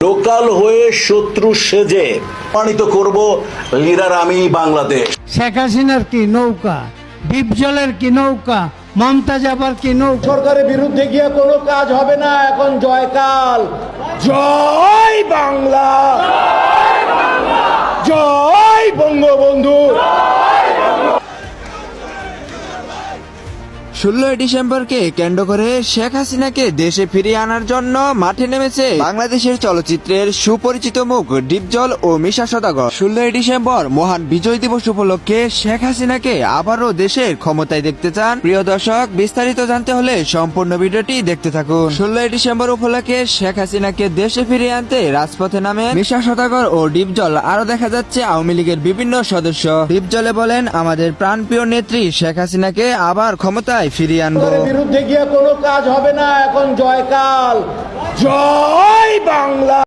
Local হয়ে শত্রু সেজে প্রমাণিত করব লিডার আমি বাংলাদেশ। শেখ হাসিনার কি নৌকা, ডিপজলের কি নৌকা, মমতাজ আবার কি নৌকা। সরকারের বিরুদ্ধে গিয়ে কোনো কাজ হবে না, এখন জয়কাল। জয় বাংলা, জয় বঙ্গবন্ধু। 16 ডিসেম্বরকে কেন্দ্র করে শেখ হাসিনাকে দেশে ফিরিয়ে আনার জন্য মাঠে নেমেছে বাংলাদেশের চলচ্চিত্রের সুপরিচিত মুখ ডিপজল ও মিশা সওদাগর। 16 ডিসেম্বর মহান বিজয় দিবস উপলক্ষে শেখ হাসিনাকে আবারও দেশের ক্ষমতায় দেখতে চান প্রিয় দর্শক। বিস্তারিত জানতে হলে সম্পূর্ণ ভিডিওটি দেখতে থাকুন। 16 ডিসেম্বর উপলক্ষে শেখ হাসিনাকে দেশে ফিরিয়ে আনতে রাজপথে নামে মিশা সওদাগর ও ডিপজল। আরো দেখা যাচ্ছে আওয়ামী লীগের বিভিন্ন সদস্য। ডিপজলে বলেন, আমাদের প্রাণপ্রিয় নেত্রী শেখ হাসিনাকে আবার ক্ষমতায় ফিরিয়ে আনবো। সরকারের বিরুদ্ধে গিয়ে কোনো কাজ হবে না, এখন জয়কাল। জয় বাংলা।